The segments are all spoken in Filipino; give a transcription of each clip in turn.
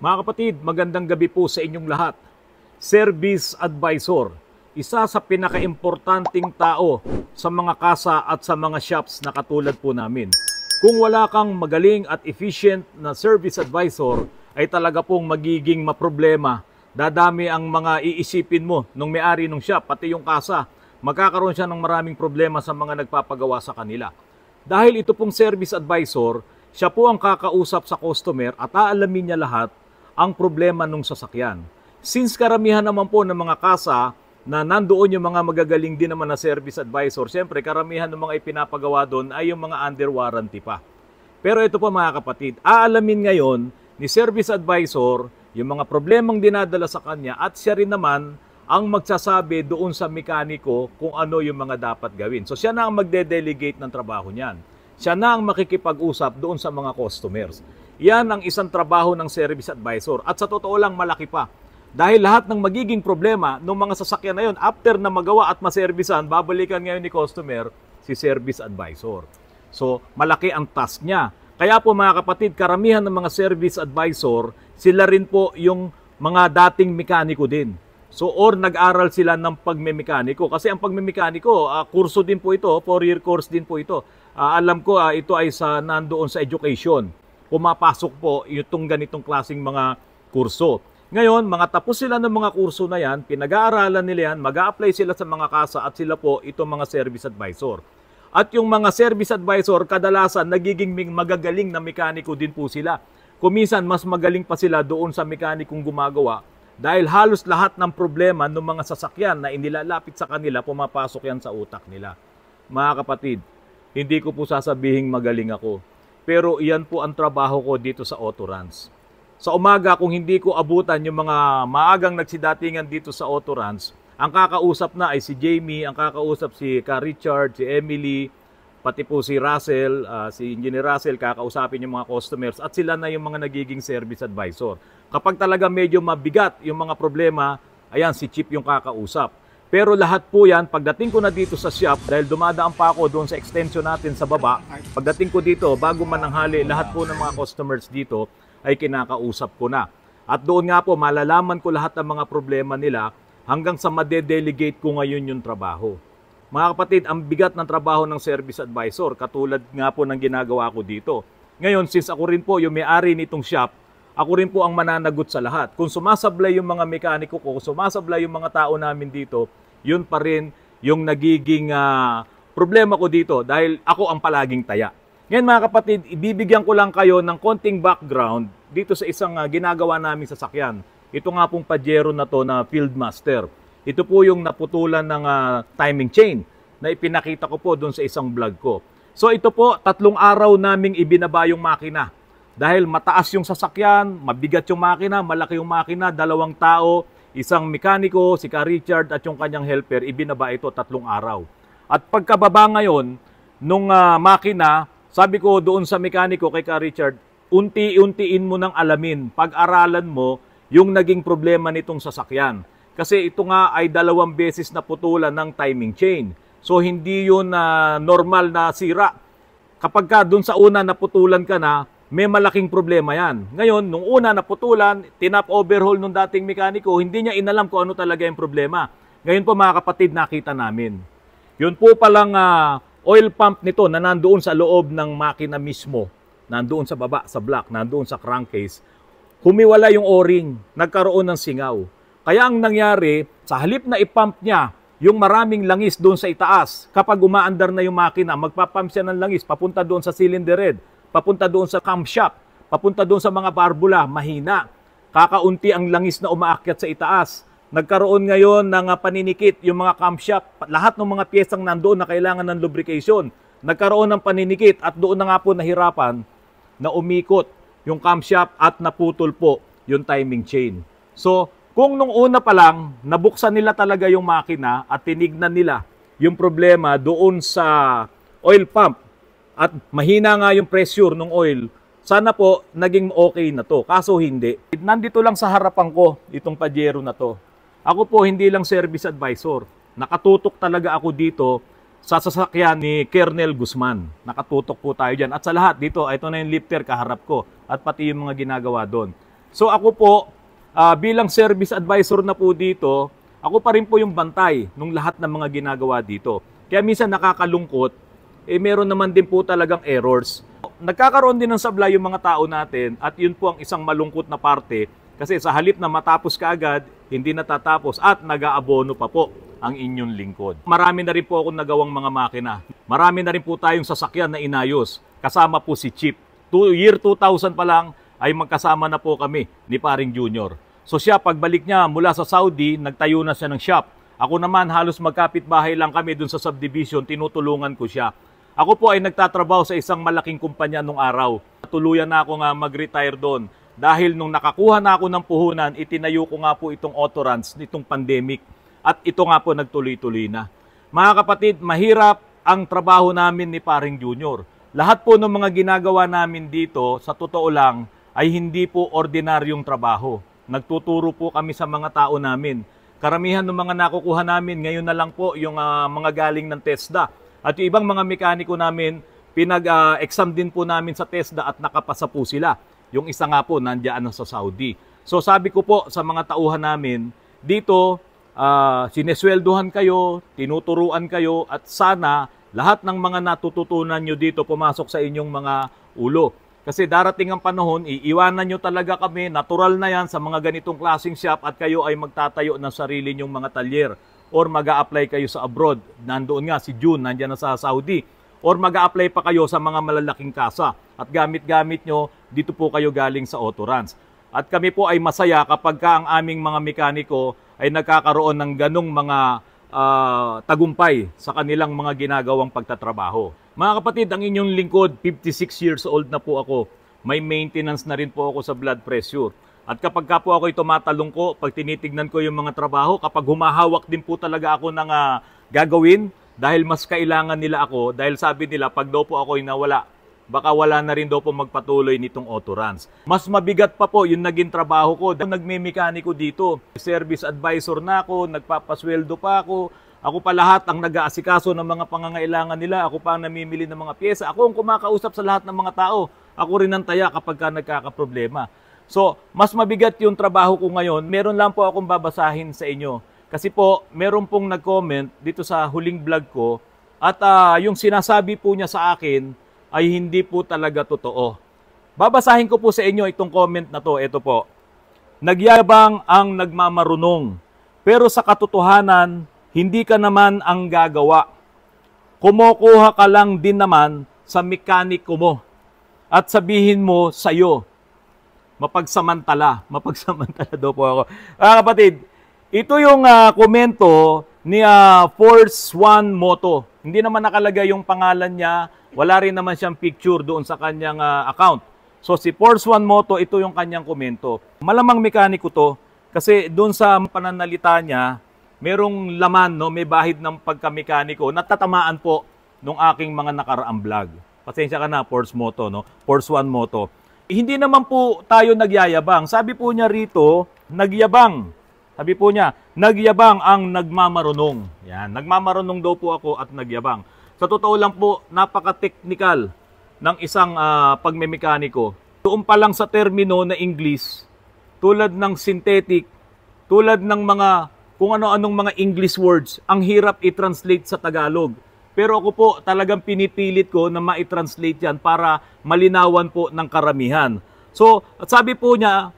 Mga kapatid, magandang gabi po sa inyong lahat. Service Advisor, isa sa pinaka-importanting tao sa mga kasa at sa mga shops na katulad po namin. Kung wala kang magaling at efficient na service advisor, ay talaga pong magiging maproblema. Dadami ang mga iisipin mo nung may-ari ng shop, pati yung kasa. Magkakaroon siya ng maraming problema sa mga nagpapagawa sa kanila. Dahil ito pong service advisor, siya po ang kakausap sa customer at aalamin niya lahat ang problema ng sasakyan. Since karamihan naman po ng mga kasa na nandoon yung mga magagaling din naman na service advisor, siyempre karamihan ng mga ipinapagawa doon ay yung mga under warranty pa. Pero ito po mga kapatid, aalamin ngayon ni service advisor yung mga problemang dinadala sa kanya at siya rin naman ang magsasabi doon sa mekaniko kung ano yung mga dapat gawin. So siya na ang magde-delegate ng trabaho niyan. Siya na ang makikipag-usap doon sa mga customers. Yan ang isang trabaho ng service advisor. At sa totoo lang, malaki pa. Dahil lahat ng magiging problema ng mga sasakyan na yun, after na magawa at maservisan, babalikan ngayon ni customer si service advisor. So, malaki ang task niya. Kaya po mga kapatid, karamihan ng mga service advisor, sila rin po yung mga dating mekaniko din. So, or nag-aral sila ng pagmemekaniko. Kasi ang pagmemekaniko, kurso din po ito, 4-year course din po ito. Alam ko, ito ay nandoon sa education. Pumapasok po itong ganitong klaseng mga kurso. Ngayon, mga tapos sila ng mga kurso na yan, pinag-aaralan nila yan, mag-a-apply sila sa mga kasa at sila po itong mga service advisor. At yung mga service advisor, kadalasan nagiging magagaling na mekaniko din po sila. Kuminsan, mas magaling pa sila doon sa mekanikong gumagawa dahil halos lahat ng problema ng mga sasakyan na inilalapit sa kanila, pumapasok yan sa utak nila. Mga kapatid, hindi ko po sasabihing magaling ako. Pero iyan po ang trabaho ko dito sa Autoruns. Sa umaga, kung hindi ko abutan yung mga maagang nagsidatingan dito sa Autoruns, ang kakausap na ay si Jamie, ang kakausap si Ka Richard, si Emily, pati po si Russell, si Engineer Russell, kakausapin yung mga customers at sila na yung mga nagiging service advisor. Kapag talaga medyo mabigat yung mga problema, ayan, si Chip yung kakausap. Pero lahat po yan, pagdating ko na dito sa shop, dahil dumadaan pa ako doon sa extension natin sa baba, pagdating ko dito, bago mananghali, lahat po ng mga customers dito ay kinakausap ko na. At doon nga po, malalaman ko lahat ng mga problema nila hanggang sa made-delegate ko ngayon yung trabaho. Mga kapatid, ang bigat ng trabaho ng service advisor, katulad nga po ng ginagawa ko dito. Ngayon, since ako rin po yung may-ari nitong shop, ako rin po ang mananagot sa lahat. Kung sumasablay yung mga mekaniko ko, kung sumasablay yung mga tao namin dito, yun pa rin yung nagiging problema ko dito dahil ako ang palaging taya. Ngayon mga kapatid, ibibigyan ko lang kayo ng konting background dito sa isang ginagawa namin sasakyan. Ito nga pong Pajero na to na Field Master. Ito po yung naputulan ng timing chain na ipinakita ko po doon sa isang vlog ko. So ito po, 3 araw naming ibinaba yung makina. Dahil mataas yung sasakyan, mabigat yung makina, malaki yung makina, 2 tao, isang mekaniko, si Ka Richard at yung kanyang helper, ibinaba ito 3 araw. At pagkababa ngayon, nung makina, sabi ko doon sa mekaniko kay Ka Richard, unti-untiin mo nang alamin, pag-aralan mo yung naging problema nitong sasakyan. Kasi ito nga ay 2 beses na putulan ng timing chain. So hindi yun normal na sira. Kapag ka doon sa una naputulan ka na, may malaking problema yan. Ngayon, nung una naputulan, tinap overhaul nung dating mekaniko, hindi niya inalam kung ano talaga yung problema. Ngayon po mga kapatid, nakita namin. Yun po palang oil pump nito na nandoon sa loob ng makina mismo, nandoon sa baba, sa block, nandoon sa crankcase, humiwala yung o-ring, nagkaroon ng singaw. Kaya ang nangyari, sa halip na ipump niya yung maraming langis doon sa itaas, kapag umaandar na yung makina, magpapump siya ng langis, papunta doon sa cylinder head, papunta doon sa camshaft, papunta doon sa mga barbula, mahina. Kakaunti ang langis na umaakyat sa itaas. Nagkaroon ngayon ng paninikit yung mga camshaft, lahat ng mga piyesang nandoon na kailangan ng lubrication. Nagkaroon ng paninikit at doon na nga po nahirapan na umikot yung camshaft at naputol po yung timing chain. So, kung nung una pa lang, nabuksan nila talaga yung makina at tinignan nila yung problema doon sa oil pump, at mahina nga yung pressure ng oil, sana po naging okay na to. Kaso hindi. Nandito lang sa harapan ko itong Pajero na to. Ako po hindi lang service advisor. Nakatutok talaga ako dito sa sasakyan ni Colonel Guzman. Nakatutok po tayo dyan. At sa lahat dito, ito na yung lifter kaharap ko. At pati yung mga ginagawa doon. So ako po, bilang service advisor na po dito, ako pa rin po yung bantay ng lahat ng mga ginagawa dito. Kaya minsan nakakalungkot, meron naman din po talagang errors. Nagkakaroon din ng sablay yung mga tao natin at yun po ang isang malungkot na parte kasi sa halip na matapos kaagad, hindi natatapos at nag-aabono pa po ang inyong lingkod. Marami na rin po akong nagawang mga makina. Marami na rin po tayong sasakyan na inayos. Kasama po si Chip. Year 2000 pa lang ay magkasama na po kami ni Paring Junior. So siya, pagbalik niya mula sa Saudi, nagtayo na siya ng shop. Ako naman, halos magkapit-bahay lang kami dun sa subdivision, tinutulungan ko siya. Ako po ay nagtatrabaho sa isang malaking kumpanya nung araw. Tuluyan na ako nga mag-retire doon. Dahil nung nakakuha na ako ng puhunan, itinayo ko nga po itong Autorans, nitong pandemic. At ito nga po nagtuloy-tuloy na. Mga kapatid, mahirap ang trabaho namin ni Paring Junior. Lahat po ng mga ginagawa namin dito, sa totoo lang, ay hindi po ordinaryong trabaho. Nagtuturo po kami sa mga tao namin. Karamihan ng mga nakukuha namin, ngayon na lang po yung mga galing ng TESDA. At yung ibang mga mekaniko namin, pinag-exam din po namin sa TESDA at nakapasa po sila. Yung isa nga po, nandiyan na sa Saudi. So sabi ko po sa mga tauhan namin, dito, sinesweldohan kayo, tinuturuan kayo, at sana lahat ng mga natututunan nyo dito pumasok sa inyong mga ulo. Kasi darating ang panahon, iiwanan nyo talaga kami, natural na yan sa mga ganitong klaseng shop at kayo ay magtatayo ng sarili nyong mga talyer or mag-a-apply kayo sa abroad. Nandoon nga si June, nandiyan na sa Saudi. Or mag-a-apply pa kayo sa mga malalaking kasa at gamit-gamit nyo, dito po kayo galing sa Autorans. At kami po ay masaya kapag ang aming mga mekaniko ay nagkakaroon ng ganong mga tagumpay sa kanilang mga ginagawang pagtatrabaho. Mga kapatid, ang inyong lingkod, 56 years old na po ako. May maintenance na rin po ako sa blood pressure. At kapag ka po ako'y tumatalungko, pag tinitignan ko yung mga trabaho, kapag humahawak din po talaga ako ng gagawin, dahil mas kailangan nila ako, dahil sabi nila, pag daw po ako'y nawala, baka wala na rin daw po magpatuloy nitong Autorans. Mas mabigat pa po yung naging trabaho ko. Nagme-mekaniko dito. Service advisor na ako, nagpapasweldo pa ako. Ako pa lahat ang nag-aasikaso ng mga pangangailangan nila. Ako pa ang namimili ng mga pyesa. Ako ang kumakausap sa lahat ng mga tao. Ako rin ang taya kapag ka nagkakaproblema. So, mas mabigat yung trabaho ko ngayon. Meron lang po akong babasahin sa inyo. Kasi po, meron pong nag-comment dito sa huling vlog ko. At yung sinasabi po niya sa akin ay hindi po talaga totoo. Babasahin ko po sa inyo itong comment na to. Ito po. Nagyabang ang nagmamarunong. Pero sa katotohanan, hindi ka naman ang gagawa. Kumukuha ka lang din naman sa mekaniko mo. At sabihin mo sa'yo, mapagsamantala. Mapagsamantala daw po ako. Kapatid, ito yung komento ni Force One Moto. Hindi naman nakalagay yung pangalan niya. Wala rin naman siyang picture doon sa kanyang account. So si Force One Moto, ito yung kanyang komento. Malamang mekaniko to kasi doon sa pananalita niya, merong laman, no, may bahid ng pagka-mekaniko. Natatamaan po nung aking mga nakaraang vlog. Pasensya ka na, Force Moto, no? Force One Moto. Hindi naman po tayo nagyayabang. Sabi po niya rito, nagyabang. Sabi po niya, nagyabang ang nagmamarunong. Yan, nagmamarunong daw po ako at nagyabang. Sa totoo lang po, napaka-technical ng isang pagmemekaniko. Doon pa lang sa termino na English, tulad ng synthetic, tulad ng mga kung ano-anong mga English words, ang hirap i-translate sa Tagalog. Pero ako po talagang pinipilit ko na ma-translate yan para malinawan po ng karamihan. So, at sabi po niya,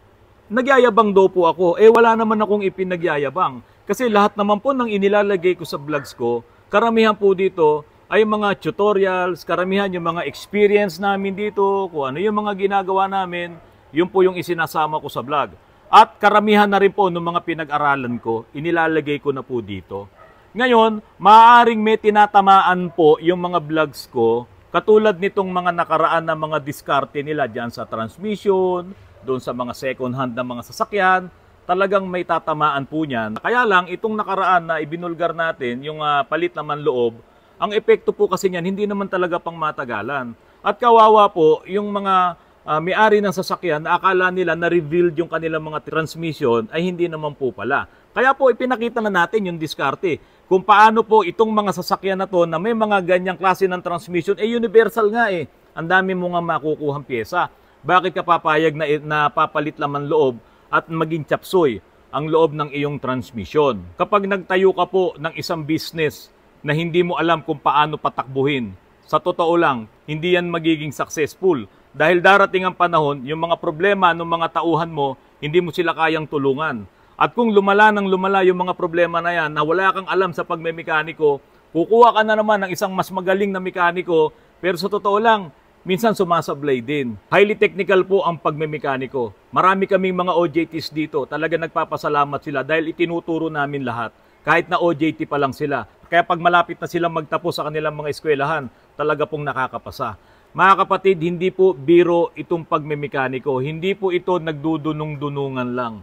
nagyayabang daw po ako. Wala naman akong ipinagyayabang. Kasi lahat naman po ng inilalagay ko sa vlogs ko, karamihan po dito ay mga tutorials, karamihan yung mga experience namin dito, kung ano yung mga ginagawa namin, yun po yung isinasama ko sa vlog. At karamihan na rin po ng mga pinag-aralan ko, inilalagay ko na po dito. Ngayon, maaaring may tinatamaan po yung mga vlogs ko, katulad nitong mga nakaraan na mga diskarte nila dyan sa transmission, doon sa mga second hand na mga sasakyan, talagang may tatamaan po niyan. Kaya lang, itong nakaraan na ibinulgar natin, yung palit naman loob, ang epekto po kasi niyan, hindi naman talaga pang matagalan. At kawawa po, yung mga may-ari ng sasakyan na akala nila na-revealed yung kanilang mga transmission ay hindi naman po pala. Kaya po ipinakita na natin yung diskarte. Kung paano po itong mga sasakyan na to na may mga ganyang klase ng transmission, universal nga eh. Ang dami mo nga makukuhang pyesa. Bakit ka papayag na papalit laman loob at maging chapsoy ang loob ng iyong transmission? Kapag nagtayo ka po ng isang business na hindi mo alam kung paano patakbuhin, sa totoo lang, hindi yan magiging successful. Dahil darating ang panahon, yung mga problema ng mga tauhan mo, hindi mo sila kayang tulungan. At kung lumala ng lumala yung mga problema na yan, na wala kang alam sa pagmemekaniko, kukuha ka na naman ng isang mas magaling na mekaniko, pero sa totoo lang, minsan sumasablay din. Highly technical po ang pagmemekaniko. Marami kaming mga OJTs dito, talaga nagpapasalamat sila dahil itinuturo namin lahat. Kahit na OJT pa lang sila. Kaya pag malapit na silang magtapos sa kanilang mga eskwelahan, talaga pong nakakapasa. Mga kapatid, hindi po biro itong pagmemekaniko. Hindi po ito nagdudunong-dunungan lang.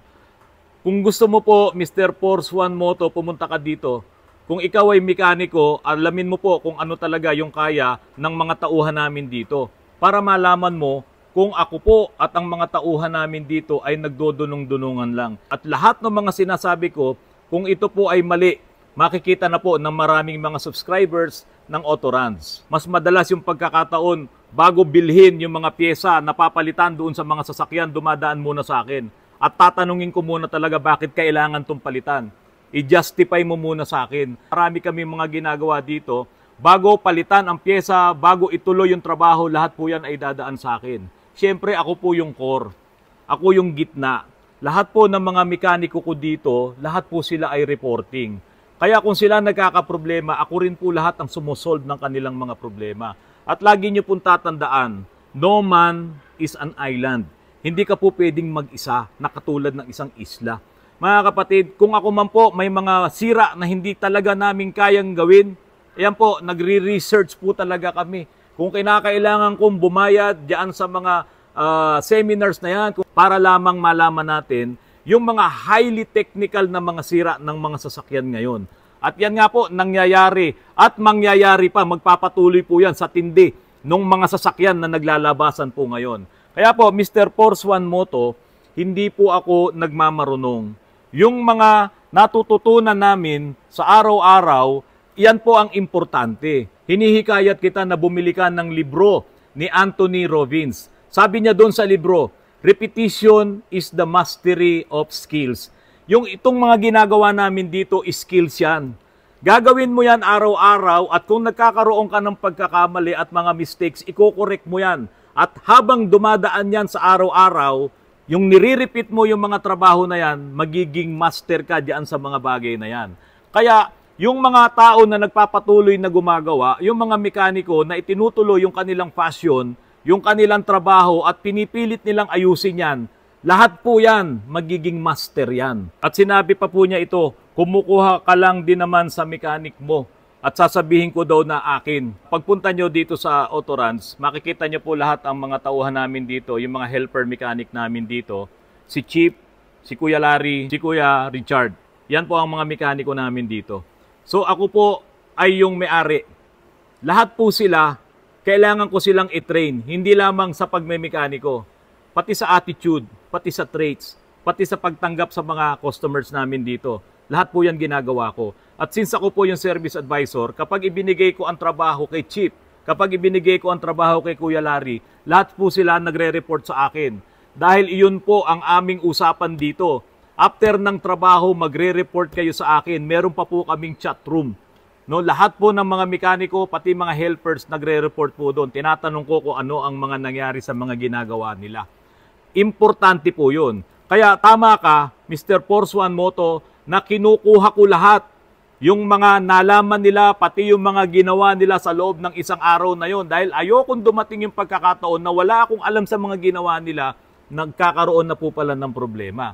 Kung gusto mo po, Mr. Force One Moto, pumunta ka dito. Kung ikaw ay mekaniko, alamin mo po kung ano talaga yung kaya ng mga tauhan namin dito. Para malaman mo kung ako po at ang mga tauhan namin dito ay nagdudunong-dunungan lang. At lahat ng mga sinasabi ko, kung ito po ay mali, makikita na po ng maraming mga subscribers ng Autorans. Mas madalas yung pagkakataon, bago bilhin yung mga pyesa na papalitan doon sa mga sasakyan, dumadaan muna sa akin. At tatanungin ko muna talaga bakit kailangan itong palitan. I-justify mo muna sa akin. Marami kami mga ginagawa dito. Bago palitan ang pyesa, bago ituloy yung trabaho, lahat po yan ay dadaan sa akin. Siyempre, ako po yung core. Ako yung gitna. Lahat po ng mga mekaniko ko dito, lahat po sila ay reporting. Kaya kung sila nagkakaproblema, ako rin po lahat ang sumusolve ng kanilang mga problema. At lagi nyo pong tatandaan, no man is an island. Hindi ka po pwedeng mag-isa na katulad ng isang isla. Mga kapatid, kung ako man po may mga sira na hindi talaga namin kayang gawin, ayan po, nagre-research po talaga kami. Kung kinakailangan kong bumayad diyan sa mga seminars na yan, para lamang malaman natin yung mga highly technical na mga sira ng mga sasakyan ngayon. At yan nga po, nangyayari at mangyayari pa, magpapatuloy po yan sa tindi ng mga sasakyan na naglalabasan po ngayon. Kaya po, Mr. Force One Moto, hindi po ako nagmamarunong. Yung mga natututunan namin sa araw-araw, yan po ang importante. Hinihikayat kita na bumili ka ng libro ni Anthony Robbins. Sabi niya doon sa libro, repetition is the mastery of skills. Yung itong mga ginagawa namin dito, skills yan. Gagawin mo yan araw-araw at kung nagkakaroon ka ng pagkakamali at mga mistakes, i-correct mo yan. At habang dumadaan yan sa araw-araw, yung nire-repeat mo yung mga trabaho na yan, magiging master ka diyan sa mga bagay na yan. Kaya yung mga tao na nagpapatuloy na gumagawa, yung mga mekaniko na itinutuloy yung kanilang passion, yung kanilang trabaho at pinipilit nilang ayusin yan, lahat po yan, magiging master yan. At sinabi pa po niya ito, kumukuha ka lang din naman sa mekanik mo at sasabihin ko daw na akin. Pagpunta nyo dito sa Autorans, makikita nyo po lahat ang mga tauhan namin dito, yung mga helper mechanic namin dito. Si Chip, si Kuya Larry, si Kuya Richard. Yan po ang mga mekaniko namin dito. So ako po ay yung may-ari. Lahat po sila, kailangan ko silang i-train, hindi lamang sa pagmemekaniko, pati sa attitude, pati sa traits, pati sa pagtanggap sa mga customers namin dito. Lahat po yan ginagawa ko. At since ako po yung service advisor, kapag ibinigay ko ang trabaho kay Chip, kapag ibinigay ko ang trabaho kay Kuya Larry, lahat po sila nagre-report sa akin. Dahil iyon po ang aming usapan dito. After ng trabaho, magre-report kayo sa akin. Meron pa po kaming chat room. No, lahat po ng mga mekaniko, pati mga helpers, nagre-report po doon. Tinatanong ko kung ano ang mga nangyari sa mga ginagawa nila. Importante po yun. Kaya tama ka, Mr. Force One Moto, na kinukuha ko lahat. Yung mga nalaman nila, pati yung mga ginawa nila sa loob ng isang araw na yon. Dahil ayokong dumating yung pagkakataon na wala akong alam sa mga ginawa nila, nagkakaroon na po pala ng problema.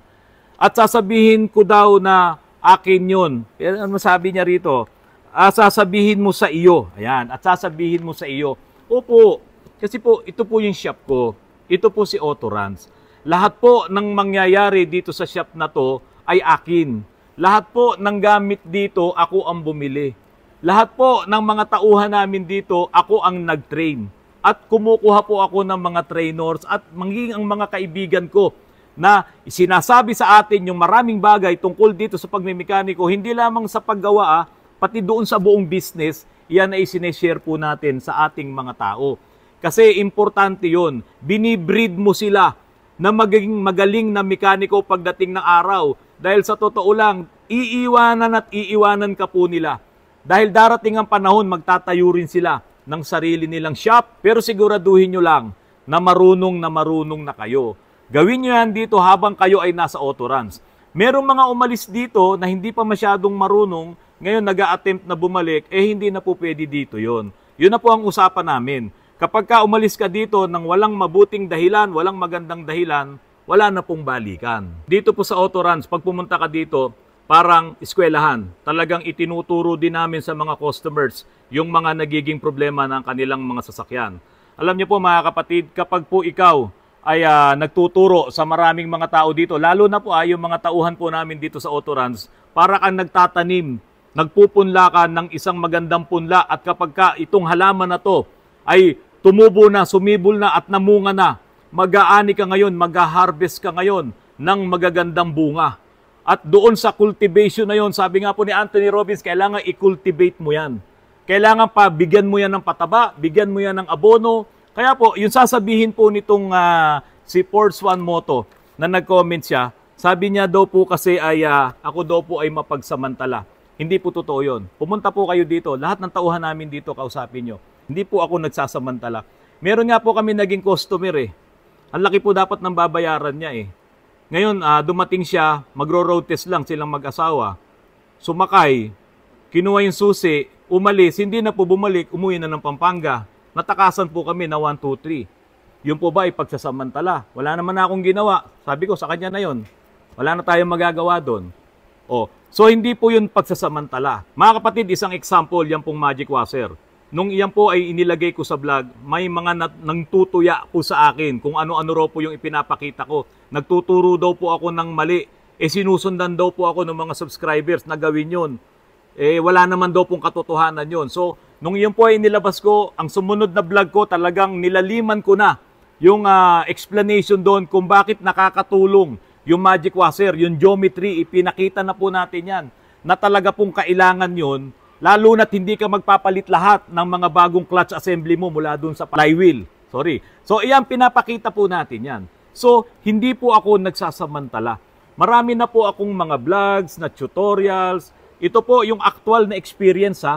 At sasabihin ko daw na akin yun. Ano sabi niya rito? Sasabihin mo sa iyo. Ayan, at sasabihin mo sa iyo. Opo, kasi po, ito po yung shop ko. Ito po si Autorans. Lahat po ng mangyayari dito sa shop na to ay akin. Lahat po ng gamit dito, ako ang bumili. Lahat po ng mga tauhan namin dito, ako ang nag-train. At kumukuha po ako ng mga trainers at maging ang mga kaibigan ko na sinasabi sa atin yung maraming bagay tungkol dito sa pagmemekaniko, hindi lamang sa paggawa, pati doon sa buong business, yan ay sineshare po natin sa ating mga tao. Kasi importante yun. Binibreed mo sila na magiging magaling na mekaniko pagdating ng araw. Dahil sa totoo lang, iiwanan at iiwanan ka po nila. Dahil darating ang panahon, magtatayo rin sila ng sarili nilang shop. Pero siguraduhin nyo lang na marunong na kayo. Gawin nyo yan dito habang kayo ay nasa Autoruns. Merong mga umalis dito na hindi pa masyadong marunong, ngayon nag-a-attempt na bumalik, hindi na po pwede dito yon. Yun na po ang usapan namin. Kapag ka umalis ka dito ng walang mabuting dahilan, walang magandang dahilan, wala na pong balikan. Dito po sa Autoruns, pag pumunta ka dito, parang eskwelahan. Talagang itinuturo din namin sa mga customers yung mga nagiging problema ng kanilang mga sasakyan. Alam niyo po mga kapatid, kapag po ikaw ay nagtuturo sa maraming mga tao dito, lalo na po yung mga tauhan po namin dito sa Autoruns, para kang nagtatanim, nagpupunla ka ng isang magandang punla, at kapag ka itong halaman na to ay tumubo na, sumibol na at namunga na, mag-aani ka ngayon, mag-harvest ka ngayon ng magagandang bunga. At doon sa cultivation na yon, sabi nga po ni Anthony Robbins, kailangan i-cultivate mo yan. Kailangan pa bigyan mo yan ng pataba, bigyan mo yan ng abono. Kaya po, yung sasabihin po nitong si Force One Moto na nag-comment siya, sabi niya daw po kasi ay ako daw po ay mapagsamantala. Hindi po totoo yun. Pumunta po kayo dito, lahat ng tauhan namin dito kausapin nyo. Hindi po ako nagsasamantala. Meron nga po kami naging customer Ang laki po dapat ng babayaran niya Ngayon, dumating siya, magro-road test lang silang mag-asawa. Sumakay, kinuha yung susi, umalis, hindi na po bumalik, umuwi na ng Pampanga. Natakasan po kami na 1, 2, 3. Yun po ba ay pagsasamantala? Wala naman na akong ginawa. Sabi ko sa kanya na yun. Wala na tayong magagawa doon. So hindi po yun pagsasamantala. Mga kapatid, isang example, yan pong magic washer. Nung iyan po ay inilagay ko sa vlog, may mga nangtutuya po sa akin kung ano-ano raw po yung ipinapakita ko. Nagtuturo daw po ako ng mali. Sinusundan daw po ako ng mga subscribers na gawin yun. Wala naman daw pong katotohanan yun. So, nung iyon po ay nilabas ko, ang sumunod na vlog ko, talagang nilaliman ko na yung explanation doon kung bakit nakakatulong yung magic washer, yung geometry, ipinakita na po natin yan. Na talaga pong kailangan yun, lalo na't hindi ka magpapalit lahat ng mga bagong clutch assembly mo mula doon sa flywheel. So, iyan, pinapakita po natin yan. So, hindi po ako nagsasamantala. Marami na po akong mga vlogs, na tutorials. Ito po yung actual na experience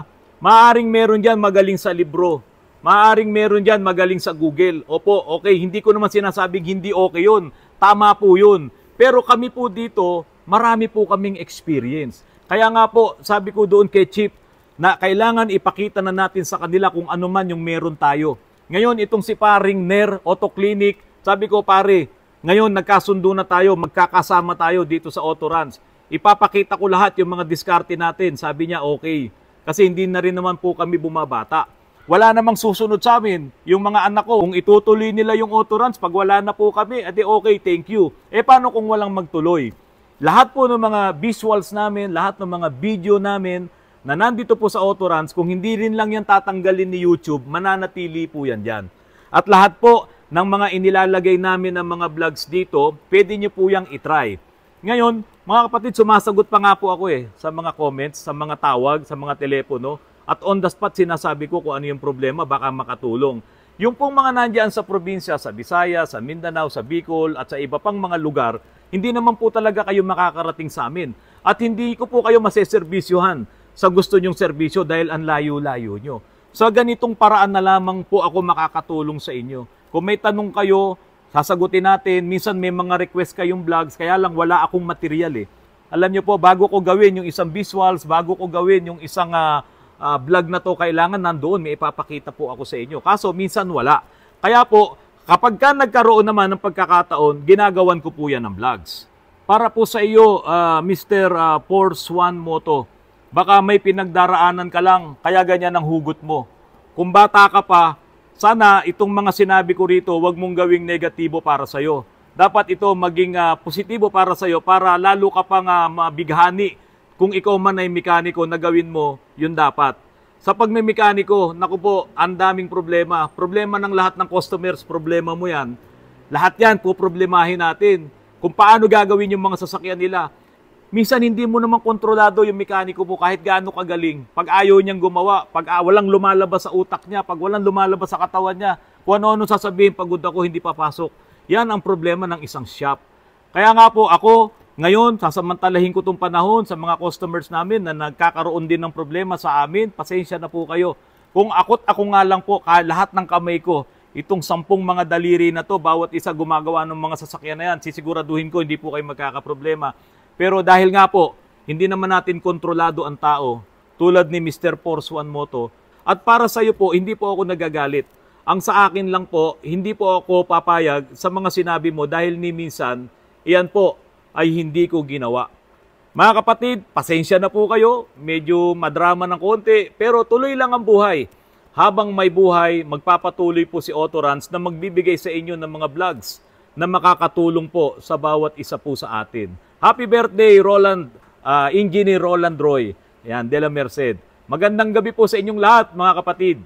Maaring meron dyan magaling sa libro. Maaring meron dyan magaling sa Google. Opo, okay, hindi ko naman sinasabing hindi okay yun. Tama po yun. Pero kami po dito, marami po kaming experience. Kaya nga po, sabi ko doon kay Chip, na kailangan ipakita na natin sa kanila kung ano man yung meron tayo. Ngayon, itong si paring Ner Auto Clinic, sabi ko pare, ngayon nagkasundo na tayo, magkakasama tayo dito sa Autoruns. Ipapakita ko lahat yung mga diskarte natin. Sabi niya okay. Kasi hindi na rin naman po kami bumabata. Wala namang susunod sa amin. Yung mga anak ko, kung itutuloy nila yung Autoruns, pag wala na po kami, edi okay, thank you. Paano kung walang magtuloy? Lahat po ng mga visuals namin, lahat ng mga video namin, na nandito po sa Autoruns, kung hindi rin lang yan tatanggalin ni YouTube, mananatili po yan dyan. At lahat po ng mga inilalagay namin ng mga vlogs dito, pwede nyo po yang itry. Ngayon, mga kapatid, sumasagot pa nga po ako sa mga comments, sa mga tawag, sa mga telepono. At on the spot, sinasabi ko kung ano yung problema, baka makatulong. Yung pong mga nandiyan sa probinsya, sa Visayas, sa Mindanao, sa Bicol, at sa iba pang mga lugar, hindi naman po talaga kayo makakarating sa amin. At hindi ko po kayo maseservisyohan sa gusto nyong serbisyo dahil ang layo-layo nyo. Sa ganitong paraan na lamang po ako makakatulong sa inyo. Kung may tanong kayo, sasagutin natin. Minsan may mga request kayong vlogs, kaya lang wala akong material Alam nyo po, bago ko gawin yung isang visuals, bago ko gawin yung isang vlog na to, kailangan nandoon, may ipapakita po ako sa inyo. Kaso minsan wala. Kaya po, kapag ka nagkaroon naman ng pagkakataon, ginagawan ko po yan ng vlogs. Para po sa iyo, Mr. Force One Moto, baka may pinagdaraanan ka lang, kaya ganyan ang hugot mo. Kung bata ka pa, sana itong mga sinabi ko rito, wag mong gawing negatibo para sa'yo. Dapat ito maging positibo para sa'yo para lalo ka pang mabighani. Kung ikaw man ay mekaniko na gawin mo, yun dapat. Sa pagmemekaniko, naku po, ang daming problema. Problema ng lahat ng customers, problema mo yan. Lahat yan, poproblemahin natin. Kung paano gagawin yung mga sasakyan nila. Minsan hindi mo naman kontrolado yung mekaniko mo kahit gaano kagaling. Pag ayaw niyang gumawa, pag walang lumalabas sa utak niya, pag walang lumalabas sa katawan niya, Kung ano-ano sasabihin, pagod ako, hindi papasok. Yan ang problema ng isang shop. Kaya nga po ako, ngayon, sasamantalahin ko itong panahon sa mga customers namin na nagkakaroon din ng problema sa amin. Pasensya na po kayo. Kung ako nga lang po, lahat ng kamay ko, itong 10 mga daliri na to, bawat isa gumagawa ng mga sasakyan na yan, sisiguraduhin ko hindi po kayo magkakaproblema. Pero dahil nga po, hindi naman natin kontrolado ang tao, tulad ni Mr. Force One Moto. At para sa iyo po, hindi po ako nagagalit. Ang sa akin lang po, hindi po ako papayag sa mga sinabi mo dahil ni minsan, iyan po ay hindi ko ginawa. Mga kapatid, pasensya na po kayo. Medyo madrama ng konti, pero tuloy lang ang buhay. Habang may buhay, magpapatuloy po si Autorans na magbibigay sa inyo ng mga vlogs na makakatulong po sa bawat isa po sa atin. Happy birthday, Roland, Engineer Roland Roy. Yan, De La Merced. Magandang gabi po sa inyong lahat, mga kapatid.